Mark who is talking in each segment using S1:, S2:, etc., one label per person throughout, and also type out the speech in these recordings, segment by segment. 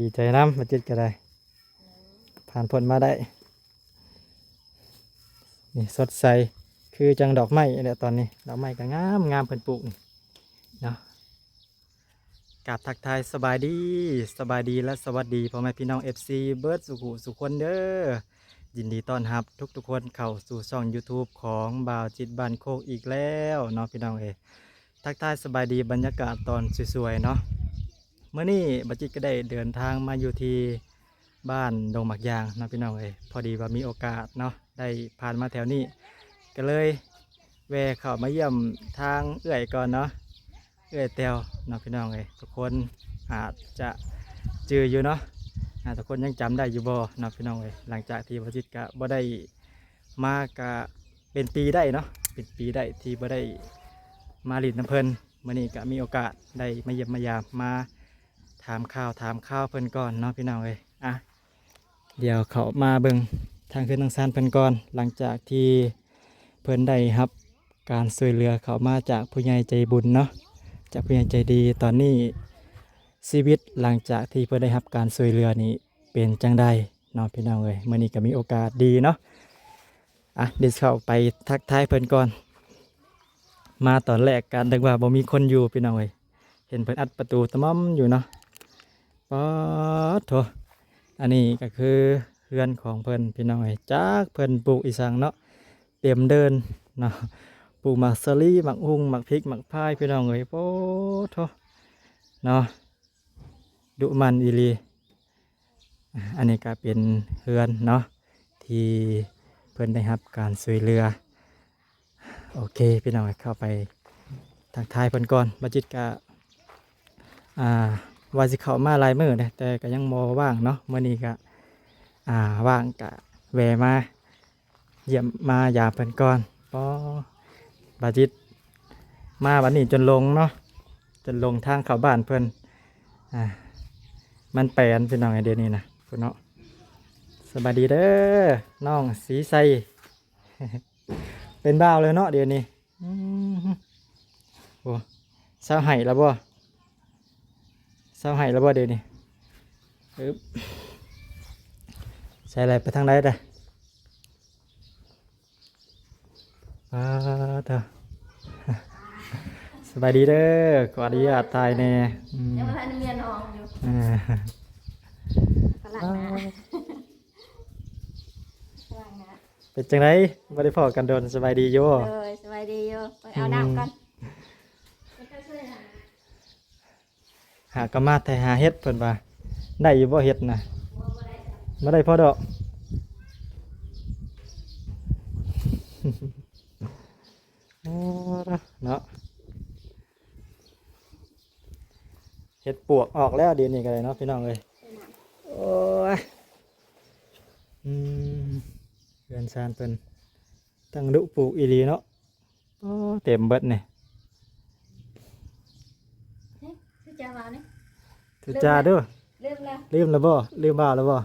S1: ดีใจน้ำมาจิตก็ได้ผ่านพ้นมาได้นี่สดใสคือจังดอกไม้เนี่ยตอนนี้ดอกไม้ก็งามงามเพิ่นปลูกนี่เนาะกราบทักทายสบายดีและสวัสดีพ่อแม่พี่น้อง FC เบิร์ดสุขคนเด้อยินดีต้อนรับทุกคนเข้าสู่ช่อง YouTube ของบ่าวจิตบ้านโคกอีกแล้วเนาะพี่น้องทักทายสบายดีบรรยากาศตอนสวยๆเนาะเมื่อนี้บ่าวจิตก็ได้เดินทางมาอยู่ที่บ้านดงหมักยางเนาะพี่น้องพอดีว่ามีโอกาสเนาะได้ผ่านมาแถวนี้ก็เลยแวะเข้ามาเยี่ยมทางเอื้อยก่อนเนาะเอื้อยแตวเนาะพี่น้องทุกคนอาจจะเจออยู่เนาะทุกคนยังจำได้อยู่บ่เนาะพี่น้องหลังจากที่บ่าวจิตก็บ่ได้มากะเป็นปีได้เนาะเป็นปีได้ที่บ่ได้มาลิดน้ำเพิ่นมื้อนี้ก็มีโอกาสได้มาเยี่ยมมายามมาถามข่าวเพิ่นก่อนเนาะพี่น้องอ่ะเดี๋ยวเขามาเบิ่งทางขึ้นทางซานเพิ่นก่อนหลังจากที่เพิ่นได้รับการช่วยเหลือเขามาจากผู้ใหญ่ใจบุญเนาะจากผู้ใหญ่ใจดีตอนนี้ชีวิตหลังจากที่เพิ่นได้รับการช่วยเหลือนี้เป็นจังใดเนาะพี่น้องมื้อนี้ก็มีโอกาสดีเนาะเดี๋ยวเข้าไปทักทายเพิ่นก่อนมาตอนแรกกันนึกว่าบ่มีคนอยู่พี่น้องเห็นเพิ่นอัดประตูตะม่อมอยู่เนาะป๊อดโถอันนี้ก็คือเรือนของเพิ่นพี่น้องจากเพิ่นปลูกอีสังเนาะเตรียมเดินเนาะปลูกหมักสลีหมักฮุงหมักพริกหมักพายพี่น้องโป๊ดโถเนาะดุมันอีหลีอันนี้ก็เป็นเรือนเนาะที่เพิ่นได้รับการช่วยเหลือโอเคพี่น้องเข้าไปทักทายเพิ่นก่อนบัดจิตก็ว่าสิเข้ามาหลายมื้อนะแต่ก็ยังบ่ว่างเนาะมื้อนี้ก็ว่างก็แวะมาเยี่ยมมายามเพิ่นก่อนบัดจิตมาวันนี้จนลงเนาะจนลงทางเข้าบ้านเพิ่นมันแปลนพี่น้องเดี๋ยวนี้นะพุ่นเนาะสบายดีเด้อน้องสีใส เป็นบ้าวเลยเนาะเดี๋ยวนี้โอ้เศร้าไห้แล้วบ่เศร้าไห้แล้วบ่เดี๋ยวนี้ใส่อะไรไปทางใดเด้อเถอะสบายดีเด้อขออนุญาตถ่ายแน่
S2: ยังมาทานเมียน้องอยู่ฝรั่งนะฝรั่งนะ
S1: เป็นจังไดบ่ได้พอกันโดนสบายดีอยู่
S2: สบายดีอยู่ไปเอาน้ำกัน
S1: หากะมาแต่หาเฮ็ดเพิ่นว่าได้อยู่บ่เฮ็ดน่ะบ่ได้พอดอกเนาะเฮ็ดปวกออกแล้วเดี๋ยวนี้ก็ได้เนาะพี่น้องโอ้ยเรือนซานเพิ่นตั้งดุปลูกอีหลีเนาะโอ้เต็มเบิดนี่
S2: ชื่อจาวานี่
S1: ทุจ้าเด้อ
S2: ลืมแล้ว
S1: ลืมแล้วบ่ลืมบ้าแล้วบ่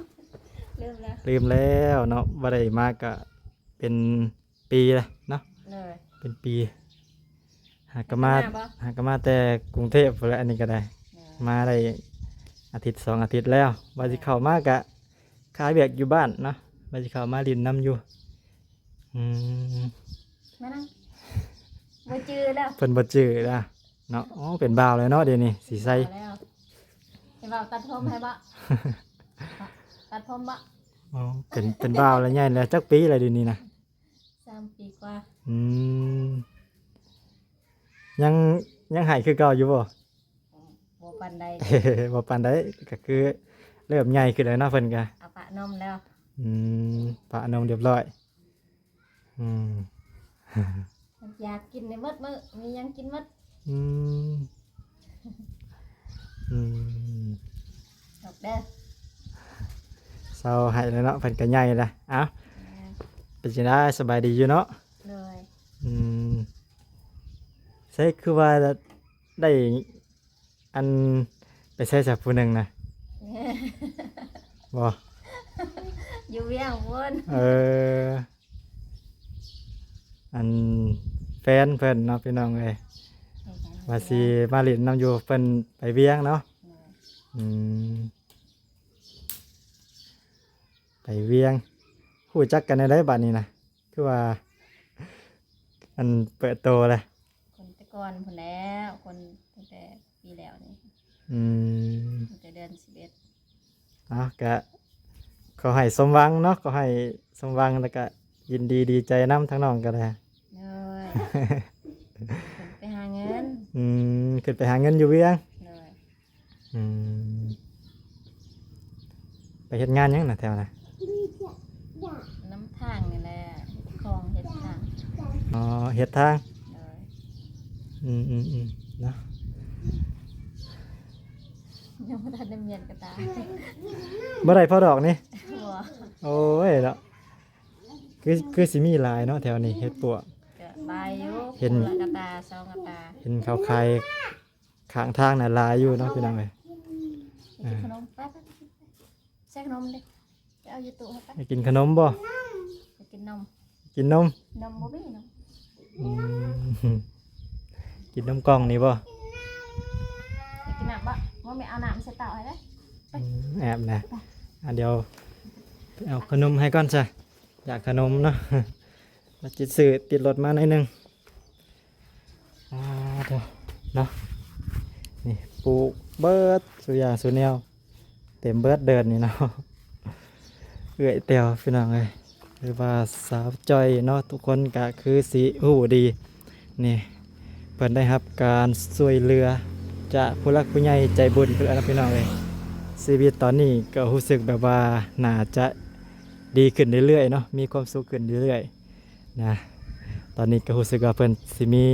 S2: ลืมแล้ว
S1: เนาะบ่ได้มาก็เป็นปีเลยเนาะเป็นปีหากมาแต่กรุงเทพแล้วอันนี้ก็ได้มาได้อาทิตย์2อาทิตย์แล้วว่าสิเข้ามากะขายเบียกอยู่บ้านเนาะว่าสิเข้ามาลินน้ำอยู่
S2: มานั่งบ่จือแล้ว
S1: เพิ่นบ่จื้อละเนาะเป็นบ่าวเลยเนาะเดี๋ยวนี้สีใส
S2: เห็นบ่าวตัดผมให้บ่ตัดผมบ่
S1: เป็นบ่าวแล้วใหญ่แล้วจักปีอะไรเดี๋ยวนี้นะ
S2: 3 ปีกว่า
S1: ยังหายคือเก่าอยู่บ่
S2: บ่ปานใด
S1: บ่ปานใดก็คือเริ่มใหญ่ขึ้นแล้วเนาะเพิ่นก็
S2: เอาปะนมแล้ว
S1: ปะนมเรียบร้อย
S2: อยากกินในมื้อมียังกินมื้อดอกเด้อ
S1: เศร้าให้แล้วเนาะเพิ่นก็ใหญ่ละเป็นจังได๋สบายดีอยู่เนาะ
S2: เลย
S1: ใช่คือว่าได้อันไปใช้จากผู้หนึ่งนะบ่
S2: อยู่เวียงวน
S1: อันแฟนเพิ่นเนาะพี่น้องว่าสิมาเล่นน้ำอยู่เพิ่นไปเวียงเนาะ ไปเวียงรู้จักกันได้บัดนี้นะคือว่าอันเปิดโตเลย
S2: คนแตะกอนผลแล้วคนตั้งแต่ปีแล้วนี่
S1: อืม
S2: ตั้งแต่เดือน11
S1: ก็ขอให้สมหวังเนาะขอให้สมหวังแล้วก็ยินดีดีใจน้ำทั้งน้องกันเลย
S2: เลยคนไปหาเงิน
S1: ขึ้นไปหาเงินอยู่เวียง
S2: เลย
S1: อืมไปเฮ็ดงานหยังน่ะแถวน่ะ
S2: น้ำทางนี่แหละคลองเฮ็ดทาง
S1: อ๋อเฮ็ดทาง
S2: เลย
S1: เนาะ
S2: ยังไม่ทันได้เมียนกระตาย
S1: บ่ได้พอดอกนี่
S2: หัว
S1: โอ้ยเนาะคือสิมีหลายเนาะแถวนี้เฮ็ดปวก
S2: ก็บายอยู่
S1: เห็น
S2: ละกระตาสองกระตา
S1: เห็นเขาขายข้างทางน่ะหลายอยู่เนาะพี่น้องเอ้ย
S2: ไปกินขนมไปแช่ขนมดิไปเอาอยู่ตู้ให้ไป
S1: ไปกินขนมบ่
S2: ไปกินนม
S1: กินนม
S2: นมบ่มีนม
S1: อืมกินนมกล่องนี่บ่
S2: ไปกินน้ำบ่ว่าไม่เอาน้ำใส่เต่าให้ได้
S1: แอบนะเดี๋ยวไปเอาขนมให้ก่อนจ้ะอยากขนมเนาะ มาจิตสื่อติดรถมาหน่อยหนึงเดี๋ยวเนาะนี่ปลูกเบิร์ดสุอยางสุแนวเต็มเบิร์ดเดินนี่เนาะ เอื่อยเตียวพี่น้องเลยหรือว่าสาวจอยเนาะทุกคนก็คือสีหูดีนี่เพิ่นได้รับการช่วยเหลือจากผู้หลักผู้ใหญ่ใจบุญเพื่อนพี่น้องเลยชีวิตตอนนี้ก็รู้สึกแบบว่าน่าจะดีขึ้นเรื่อยๆเนาะมีความสุขขึ้นเรื่อยๆนะตอนนี้ก็รู้สึกว่าเพิ่นสิมี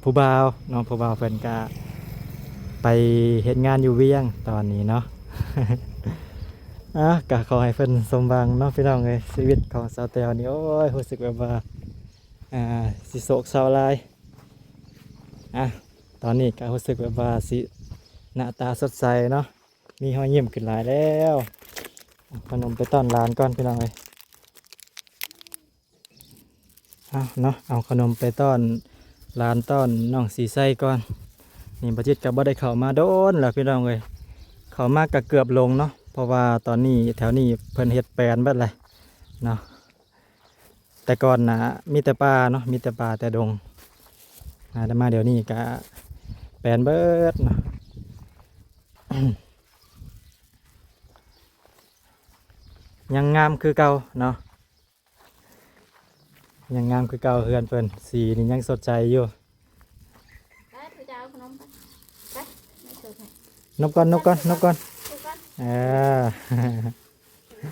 S1: ผู้บ่าวเนาะผู้บ่าวเพิ่นก็ไปเฮ็ดงานอยู่เวียงตอนนี้เนาะ ก็ขอให้เพิ่นสมหวังเนาะพี่น้องเอ้ยชีวิตของสาวแตวนี่โอ้ยรู้สึกแบบว่าสิโศกเศร้าหลายตอนนี้ก็รู้สึกแบบว่าสิหน้าตาสดใสเนาะมีรอยยิ้มขึ้นหลายแล้วเอาขนมไปต้อนหลานก่อนพี่น้องเอ้ยเนาะเอาขนมไปต้อนหลานต้อนน้องสีไส้ก่อนนี่บ่จิตก็บ่ได้เข้ามาโดนแล้วพี่น้องเอ้ยเข้ามาก็เกือบลงเนาะเพราะว่าตอนนี้แถวนี้เพิ่นเฮ็ดแปลนเบิดเลยเนาะแต่ก่อนนะมีแต่ป่าเนาะมีแต่ป่าแต่ดงแต่มาเดี๋ยวนี้ก็แปลนเบิดเนาะ ยังงามคือเก่าเนาะยังงามคือเก่าเฮือนเพิ่นสีนี่ยังสดใสอยู่
S2: ไปไปจะเอาขนมไปไปไม่ซื้อให้
S1: นบก่อนนบก่อนนบก่อน
S2: ซื้อก่อน
S1: เออ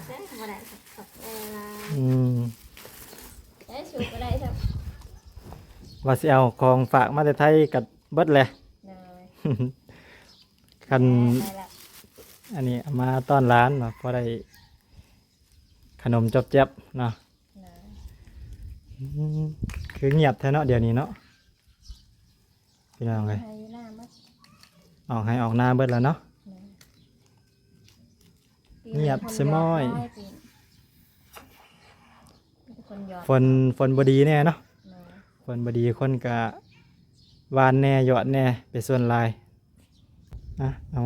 S2: เด้บ่ได้ครับ
S1: อืม
S2: เด้ชูบ่ได้ครับ
S1: ว่าสิเอาของฝากมาแต่ไทยกับเบิดเลย
S2: เลย
S1: คัน
S2: ได้ละ
S1: อันนี้เอามาต้อนร้านเนาะพอได้ขนมจบเจ็บเนาะ
S2: เลย
S1: อืมคือเงียบแท้เนาะเดี๋ยวนี้เนาะพี่น้องเลย
S2: ให้หน้ามัด
S1: ออกให้ออกหน้าเบิดแล้วเนาะ
S2: เลย
S1: เงียบเสียม้อย
S2: ปีนมีคนหยอด
S1: ฝนบดีแน่เนาะ
S2: เลย
S1: ฝนบดีคนกะวานแน่หยอดแน่เป็นส่วนหลายเอา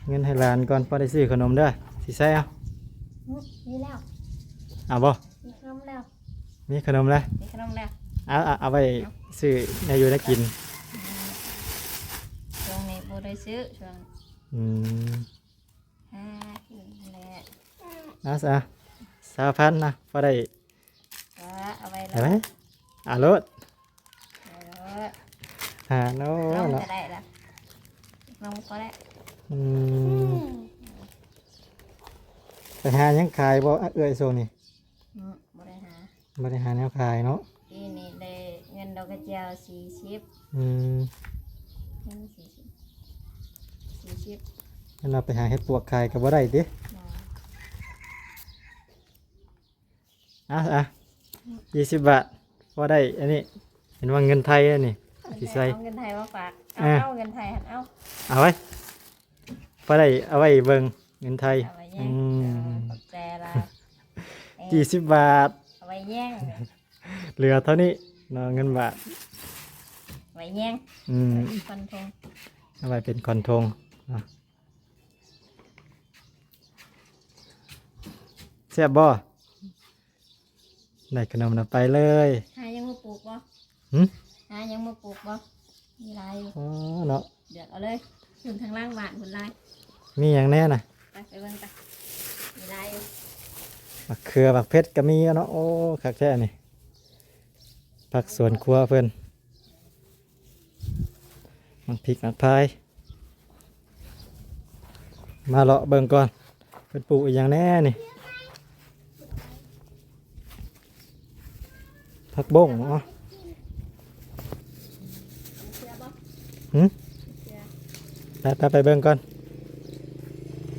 S1: เงินให้หลานก่อนพอได้ซื้อขนมเด้อสิใส่เอา
S2: มีแล้ว
S1: เอาบ่
S2: มีขนมแล้ว
S1: มีขนมเลย
S2: มีขนมแล้ว
S1: เอาไปซื้อในอยู่ได้กิน
S2: ช่วงนี้บ่ได้ซื้อช่วง
S1: อืม
S2: กินแหละ
S1: เอาซะ3,000นะพอได้
S2: ว่าเอาไว้
S1: ได้ไหม
S2: แล้ว
S1: รถ โน้
S2: น้อง
S1: เนาะ
S2: จะได้ละน้องก็ได้
S1: อืมไปหายังขายบ่เอ้ยโซนี่
S2: บ่ได้หา
S1: บ่ได้หาแนวขายเนาะ
S2: ปีนี้ได้เงินดอกกระเจียว40
S1: อืม
S2: เงิน40
S1: งั้นเราไปหาเฮ็ดปวกขายก็บ่ได้ติ 20 บาทพอได้อันนี้เห็นว่าเงินไทยอันนี้สิใส่
S2: เอาเงินไทยมาฝากเอาเงินไทยหันเอา
S1: เอาไว้พอได้เอาไว้เบิ่งเงินไทย
S2: เอาไว้แย่งขอบใจละ
S1: 20 บาท
S2: เอาไว้แย่ง
S1: เหลือเท่านี้เนาะเงินบาท
S2: ไว้แย่ง
S1: อืม
S2: ฟันธง
S1: เอาไว้เป็นคอนทงเนาะ ซ่บบ่ได้ขนมน่ะไปเลย
S2: หายังมาปลูกบ่
S1: หึ
S2: หายังมาปลูกบ่มีลายอยู่
S1: อ๋อเนาะ
S2: เดือดเอาเลยถึงทางล่างบ้านผลลาย
S1: มีหยังแน่น่ะ
S2: ไปเบิ่งไปมีลายอยู่
S1: มะเขือบักเพชรก็มีอะเนาะโอ้คักแท้นี่ผักสวนครัวเพิ่นมันพริกมันพายมาเลาะเบิ่งก่อนเพิ่นปลูกอีหยังแน่นี่ผักบ้งเนาะ
S2: เชื่อบ่
S1: หึ
S2: เชื่อ
S1: ไปเบิ่งก่อน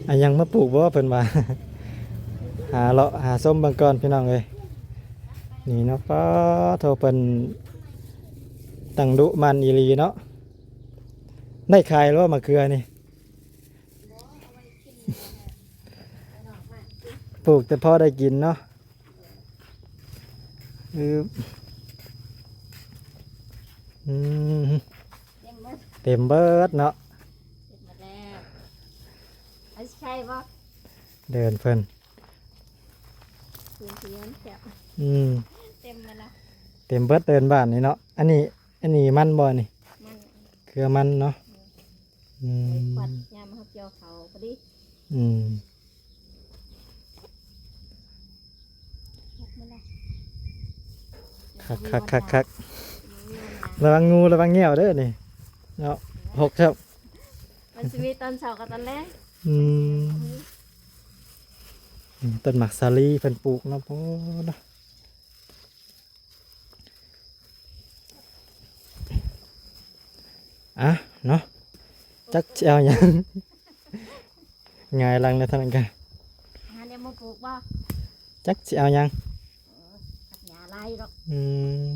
S1: อะยังมาปลูกบ่เพิ่นว่า หาเลาะหาส้มเบิ่งก่อนพี่น้องเอ้ยนี่เนาะป้าโทเพิ่นตั้งดุมันอีหลีเนาะได้ขายแล้วมะเขือนี่ปลูกแต่พอได้กินเนาะอืม
S2: เต็มหมด
S1: เต็มเบิดเนาะ
S2: เต็มหมดแล้วเอาสิใช่บ่
S1: เดินเพิ่น
S2: คืนเสียงแซ่บ
S1: อืม
S2: เต็มหมดแล้ว
S1: เต็มเบิดเดินบ้านนี่เนาะอันนี้มันบ่นี่
S2: มัน
S1: เกลือมันเนาะอื
S2: ไป
S1: ม
S2: ควัดยามมาเกี่ยวเขาพอดี
S1: อืม
S2: หมดแล้ว
S1: คักระวังงูระวังเงี้ยวเด้อนี่เนาะหกครับ
S2: มันสิมีตอนเช้ากับตอนแรก
S1: อืมต้นหมากสาลีเพิ่นปลูกเนาะพ่อเนาะอ่ะเนาะจักสิเอาหยัง ง่ายลังในทางนั้นกัน
S2: หาเนี่ยมาปลูกบ่
S1: จักสิเอาหยัง
S2: ตัดหญ้าลายดอก
S1: อืม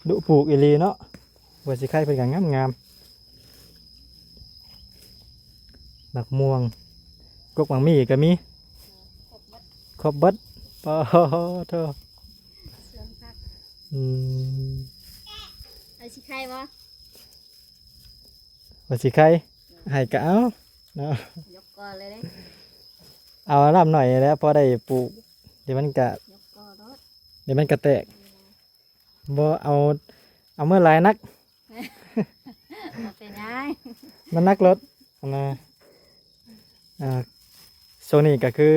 S1: ดุปลูกอีหลีเนาะว่าสิไข่เพิ่นก็งามๆบักม่วงกกหมังมี่ก็มี
S2: ครบหมด
S1: ครบเบิดปอโท
S2: เสื่อมคัก
S1: อืม
S2: เอาสิใครบ่
S1: ว่าสิไข่ให้ก็เอาเนาะ
S2: ยกก่อนเลยเด้
S1: เอาลำหน่อยแล้วพอได้ปลูกเดี๋ยวมันก็
S2: ยกก่อนรถ
S1: เดี๋ยวมันก็แตกบ่เอาเมื่อหลายนัก
S2: บ่เป็นไง
S1: มันนักรถนะโซนี่ก็คือ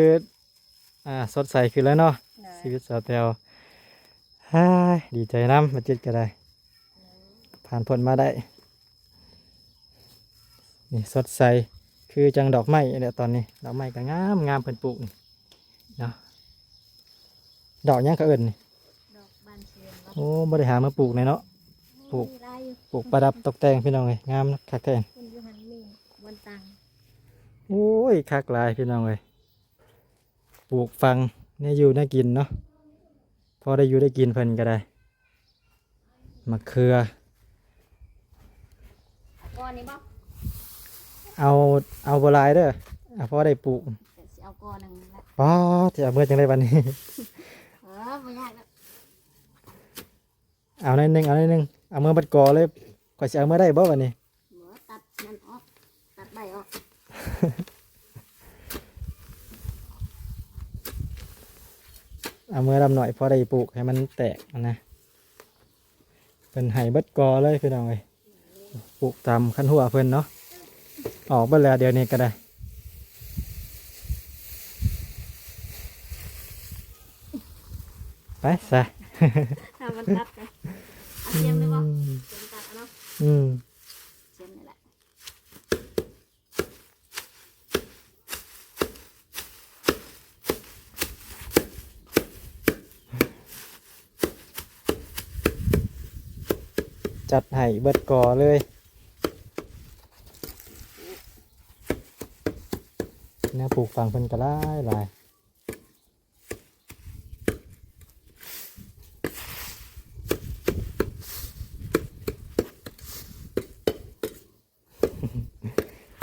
S1: สดใสขึ้นแล้วเนาะชีวิตสาวแตวฮ่าดีใจน้ำมาจิตก็ได้ ผ่านพ้นมาได้นี่สดใสคือจังดอกไม้เนี่ยตอนนี้ดอกไม้ก็งามเพิ่นปลูกนี่เนาะดอกหยังก็เอิ้นนี่
S2: ดอกบานเชียงบ่
S1: โอ้บ่ได้หามาปลูกในเนาะ ปลูก
S2: มีลายอยู่
S1: ปลูกประดับตกแต่งพี่น้องเลยงามคักแท้
S2: คุณอยู่หันมีบนตัง
S1: โอ้ยคักหลายพี่น้องเลยปลูกฟังเนี่ยอยู่น่ากินเนาะพอได้อยู่ได้กินเพิ่นก็ได้มะเขือ
S2: ก้อนนี้บ่
S1: เอาบ่หลายเด้อพอได้ปลูก
S2: เดี๋ยวสิเอาก้อนหนึงละ
S1: อ๋อจะเอาเมื่อจังไดวันนี้
S2: บ่ยากแล้ว
S1: เอาหน่อยหนึงเอาเมื่อบัดกอเลยก็สิเอาเมื่อได้บ่วันนี้
S2: หัวตัดมันออกตัดใบออก
S1: เอาเมื่อลำหน่อยพอได้ปลูกให้มันแตกนะเป็นไห้เบิดกอเลยพี่น้องเลยปลูกตามขั้นหัวเพิ่นเนาะออกเบิดแล้วเดี๋ยวนี้ก็ได้ไปซะ
S2: ถ้ามันตัดกันเอาเสียมเลยบ่เสียมตัดเอาเนาะ
S1: อืม
S2: เสียมนี่แหละ
S1: จัดให้เบิดกอเลยเนี่ยปลูกฝังเพิ่นก็หลาย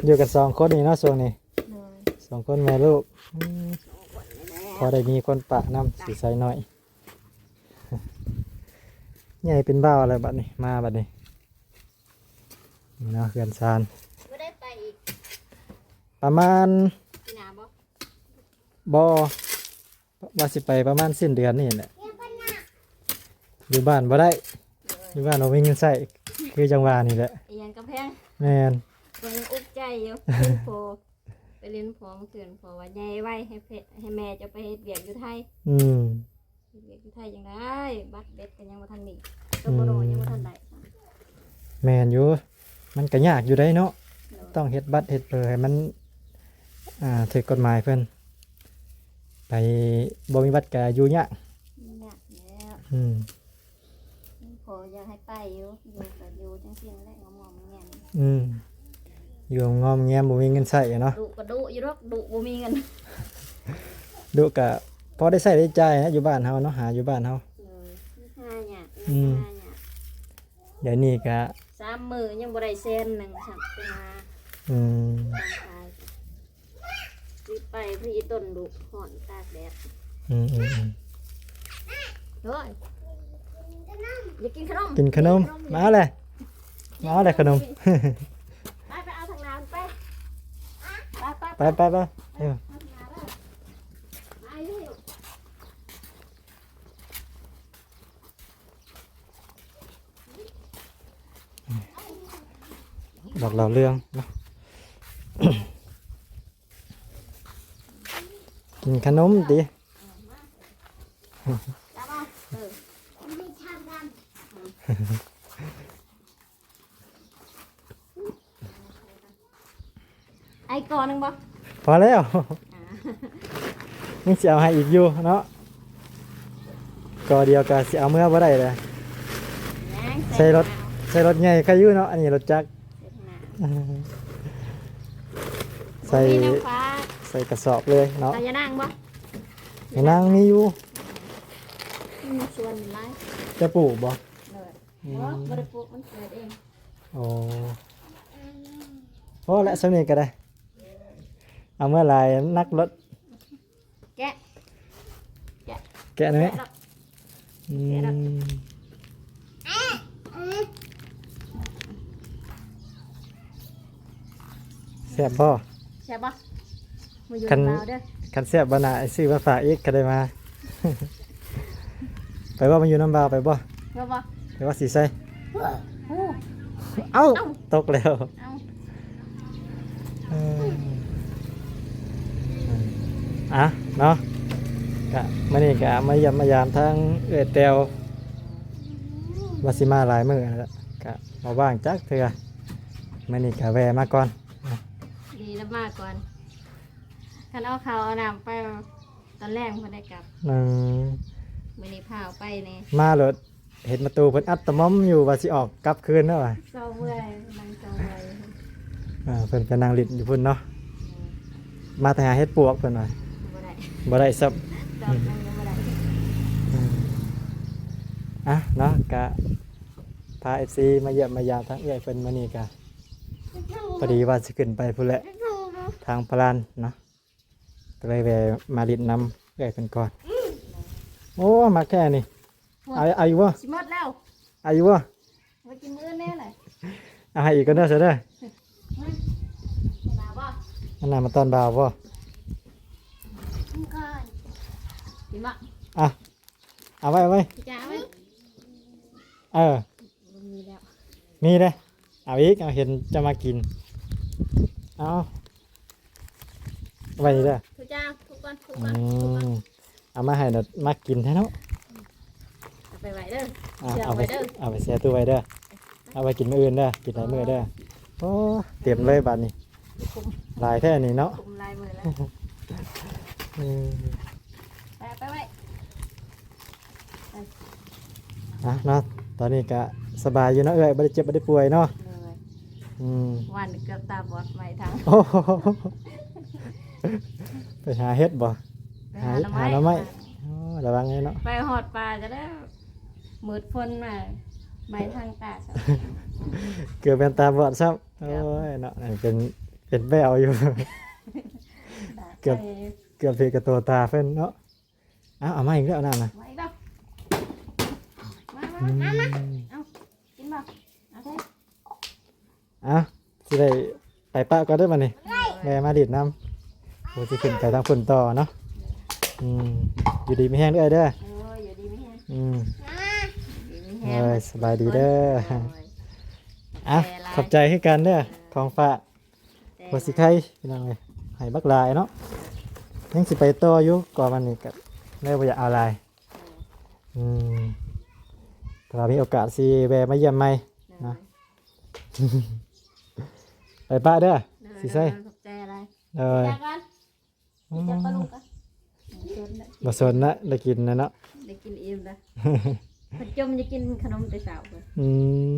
S1: อยู่กันสองคนนี่เนาะช่วงนี้
S2: เลย
S1: สองคนแม่ลูกอืม
S2: ก้อนนี่แหละ
S1: พอได้มีคนปะน้ำสีใสหน่อย ใหญ่เป็นบ้าวอะไรบัดนี้มาบัดนี้นี่เนาะเขื่อนซาน
S2: บ่ได้ไปอีก
S1: ประมาณ
S2: ปีหน้าบ่
S1: บ่ว่าสิไปประมาณสิ้นเดือนนี่แหละอยู่บ้านบ่ได้อยู่บ้านเราไม่มีเงินใช้คือจังหวะนี่แหละ
S2: อีหยังกระแพง
S1: แม่น
S2: ยังอุกใจอยู่โพไปเรียนพอเมื่อคืนพอว่าใหญ่ไว้ให้แม่จะไปเฮ็ดเวียกอยู่ไทย
S1: อืม
S2: เฮ็ดเวียกอยู่ไทยยังได้บัตรเบ็ดก็ยังบ่ทันมีตัวบ่โดยังบ่ทันได้
S1: แม่นอยู่มันก็ยากอยู่ได้เนาะต้องเฮ็ดบัตรเฮ็ดเบอร์ให้มันถูกกฎหมายเพิ่นไปบ่มีบัตรก็อยู่ยาก
S2: เนี่ยแล้ว
S1: อืม
S2: พออยากให้ไปอยู่ก็อยู่จังซี่แหละงอมๆแง่น
S1: อืมอยู่งอมแงมบ่มีเงินใช้อะเนาะ
S2: ดุก็ดุอยู่ดอกดุบ่มีเงิน
S1: ดูก็พอได้ใช้ได้จ่ายนะอยู่บ้านเฮาเนาะหาอยู่บ้านเฮา
S2: ห้าหยา
S1: อืม
S2: ห้าหยา
S1: เดี๋ยวนี้ก็
S2: 3 มื้อยังบ่ได้เซนหนึงสั่งไปมา
S1: อืม
S2: ตามทายสิไปพี่ต้นดุฮ้อนตากแดด
S1: อืมอืมอืม
S2: เฮ้ยอยากกินขนม
S1: กินขนมมาเลยมาเลยขนม
S2: ไปเอาทางน้ำไปไป
S1: ไปเออ
S2: ทางน้ำเลยไปเร็ว
S1: บอกเราเรื่องเนาะ กินขนมดิ
S2: จับเอาไม่ทำกันไอ้ก่อนหนึ่งบ่
S1: พอแล้วนี่สิเอาให้อีกอยู่เนาะก็เดียวก็สิเอาเมื่อบ่ได้เลยใส่รถใหญ่ใครอยู่เนาะอันนี้รถจักรใส่
S2: น้ำฟ้า
S1: ใส่กระสอบเลยเนาะ
S2: ตาจะนั่งบ่
S1: อย่านั่งมีอยู่
S2: มีชวนไล่
S1: จะปลูกบ่
S2: เลยบ่ได้ปลูกมันเกิดเอง
S1: โอ้พอและสำเนียงก็ได้เอาเมื่อไหรนักรถ
S2: แกะ
S1: แกะหน่อยไหม
S2: แกะดอก
S1: อื
S2: แกะดอก
S1: มแซ่บบ่
S2: ใช่บ่มาอยู่
S1: คัน
S2: ลาวเด้อ
S1: คันแซ่บบ่น่ะไอ้ซื้อมาฝากอีกก็ได้มา ไปบ่มาอยู่น้ำบาวไปบ่
S2: เชื่อบ่
S1: ไปว่าสีใส่
S2: โอ้
S1: เอ้าตกแล้ว
S2: เอา
S1: เอออ่ะเนาะกะมื้อนี้กะมาเยี่ยมมายามทั้งเอื้อยแตวว่าสิมาหลายมื้อแล้วกะมาว่างจักเทื่อมื้อนี้กะแวะมาก่อน
S2: ดีแล้วมาก่อนคันเอาข้าวเอาน้ำไปตอนแรกเพิ่นได้กลับ
S1: อืม
S2: มื้อนี้พาเอาไปนี่
S1: มาโหลดเห็นประตูเพิ่นอัดตะมอมอยู่ว่าสิออกกลับคืนแล้วว่ะ
S2: เศร้าเมื่อยนั่งเศร้าเมื่อย
S1: เพิ่นก็นั่งลิ้นอยู่พุ่นเนาะมาแต่หาเฮ็ดปวกเพิ่นว่า
S2: บ่ได้
S1: บ่ได้ซับ
S2: ดอกนั่งยังบ่ได้
S1: อ่ะเนาะกะพา FC มาเยี่ยมมายามทั้งเอื้อยเพิ่นมื้อนี้กะพอดีว่าสิขึ้นไปพุ่นแหละทางพลานเนาะก็เลยแวะมาลิ้นนำเอื้อยเพิ่นก่อนโอ้มาแค่นี้เอาอยู่บ่
S2: สิหมดแล้ว
S1: เอาอยู่บ่
S2: มากินมื้อแน่เลย
S1: เอาให้อีกก็เด้อเด้อ
S2: มาบ่
S1: อันนั้นมาตอนบ่าวบ่
S2: กินก่อนกินบ่
S1: อ่ะเอาไว้
S2: พี่จ๋าไหม
S1: เออ
S2: บ่มีแล้ว
S1: มีเด้เอาอีกเอาเห็นจะมากินเอาไว้นี่เด้อ
S2: ทุกจ้าทุกคนทุก
S1: อื
S2: คนทุกคน
S1: มเอามาให้เดดมากินแท้เนาะ
S2: เอาไปไว้เด้อ
S1: อ่ะ
S2: เดี๋ยว
S1: เอาไป
S2: ไว้เด้อ
S1: เอาไปเสียตู้ไว้เด้อเอาไปกินมื้ออื่นเด้อกินหลายมื้อเด้อโอ้เตรียมเลยบัดนี้
S2: คุม
S1: หลายแท้นี่เนาะ
S2: คุมลายมือแล้ว
S1: อืม
S2: ไปไว้
S1: อ่ะเนาะตอนนี้ก็สบายอยู่เนาะเอ้ยบ่ได้เจ็บบ่ได้ป่วยเนาะ
S2: เลย
S1: อืม
S2: วันเกือบตาบอดใหม่ทาง
S1: โอ้โหไปหาเฮ็ดบ่
S2: ไป
S1: หาหน่อไม้ อ๋อระวังเลยเนาะ
S2: ไปหอดปลาจะได้มืดฝนมาใบทางตาซะ
S1: เกือบเป็นตาบอดซ้ำโอ้ยเนาะนั่นเป็นแววอยู่ เกือบ เกือบเพกกับตัวตาเพิ่นเนาะเอามาอีกแล้วนั่นน่ะ
S2: มาอีกแล้วมา
S1: อืม
S2: เอากินบ่เอาเถอะ
S1: สิได้ไปปะก็ได้มานี่แม่มาดิดน้ำโอ้สิขึ้นไปทางฝุ่นต่อเนาะ
S2: เล
S1: อยู่ดีไม่แห้งเด้อเด้อ
S2: อยู่ดีไม่แห้ง
S1: อืม
S2: อยู่ดีไม่แห้ง
S1: สบายดีเด้ออ่ะขอบใจให้กันเด้อของฝากโพสิไข่พี่น้องเอ้ยให้บักหลายเนาะยังสิไปต่ออยู่ก่อนมันนี่ก็เลยบ่อยากเอาหลายอืมถ้ามีโอกาสสิแวะมาเยี่ยมใหม่ นะ ไปป้าเด้อสิใส่
S2: ขอบใจอะไร
S1: เอ้ย
S2: จักกันจักปลาลูกกัน
S1: บ่สนนะได้กินนะเนาะ
S2: ได้กินอิ่มแล้วพจมจะกินขนมแต่เช้าเลย
S1: อื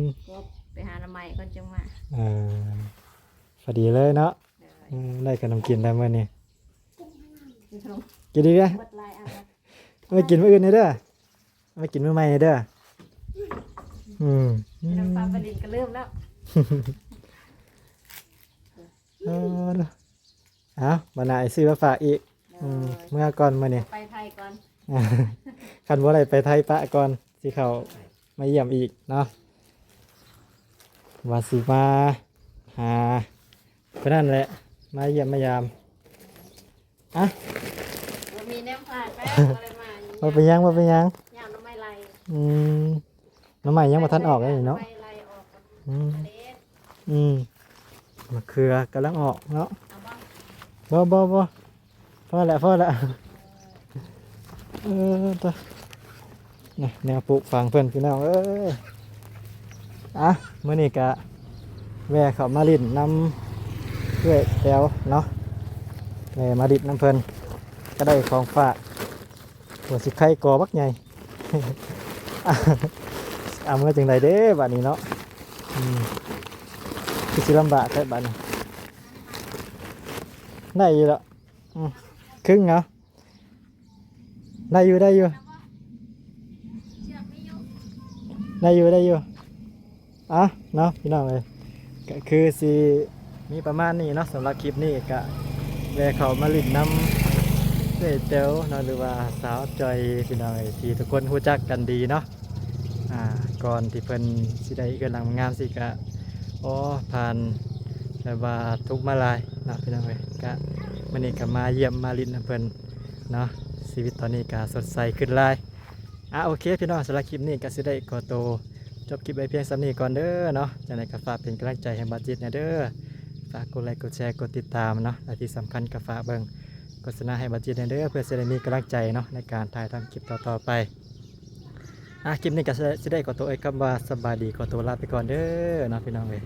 S1: ม
S2: ก็ไปหาหน้ำใหม่ก่อนจังมา
S1: เออพอดีเลยเนาะได้ขนมกินแล้วมื้อนี้
S2: กินขนม
S1: กินดีเด้อ
S2: บัดลายอ่ะ
S1: ไม่กินมื้ออื่นเด้อไม่กินมื้อใหม่เด้ออืม
S2: น้ำปลาประดินก็เริ่มแล้ว
S1: เออเอาบ่น่าไอ้ซื้อมาฝากอีกเมื่อก่อนมื้อนี้
S2: ไปไทยก่อน
S1: คันบ่ได้ไปไทยปะก่อนสิเข้ามาเยี่ยมอีกเนาะว่าสิมาหาเพิ่นนั่นแหละมาเยี่ยมมายามอ่ะ
S2: มีแนมผ่านไปอะไรมา
S1: บ่เป็นหยังบ่เป็นหยัง
S2: ยามน้ำไม่ไหล
S1: อืมน้ำใหม่ยังบ่ทันออกเลยเนาะ
S2: ไม่ไหลออกกับ
S1: อืม
S2: เล็ด
S1: มะเขือกำลังออกเนาะ
S2: เอาบ้าง
S1: บ่พอแล้วตัวนี่แนวปลูกฝังเพิ่นพี่น้องเอ้ยอ่ะมื้อนี้ก็แวะเข้ามาลิ้นน้ำด้วยแต้วเนาะแวะมาลิ้นน้ำเพิ่นก็ได้ของฝากหัวสิไข่กอบักใหญ่ เอาเมื่อจังใดเด้บัดนี้เนาะคือสิลำบากแค่บัดนี้ได้อยู่แล้วครึ่งเหรอได้อยู่ได้อยู่อ่ะเนาะพี่น้องเลยก็คือสิมีประมาณนี้เนาะสำหรับคลิปนี้ก็แวะเขามาลิ้นน้ำเต๋วเนาะหรือว่าสาวจอยพี่น้องเอ้ยที่ทุกคนรู้จักกันดีเนาะก่อนที่เพิ่นสิได้เกิดหลังงามสิกะผ่านแบบว่าทุกข์มาหลายเนาะพี่น้องเอ้ยก็มื้อนี้ก็มาเยี่ยมมาลิ้นน้ำเพิ่นเนาะชีวิตตอนนี้ก็สดใสขึ้นหลายโอเคพี่น้องสำหรับคลิปนี้ก็สิได้ขอตัวจบคลิปไปเพียงสำนี้ก่อนเด้อเนาะจังไดก็ฝากเป็นกำลังใจให้บัดจิตนะเด้อฝากกดไลค์กดแชร์กดติดตามเนาะและที่สำคัญก็ฝากเบิ่งโฆษณาให้บัดจิตนะเด้อเพื่อจะได้มีกำลังใจเนาะในการถ่ายทำคลิปต่อๆไปคลิปนี้ก็สิได้ขอตัวคำว่าสบายดีขอตัวลาไปก่อนเด้อเนาะพี่น้องเอ้ย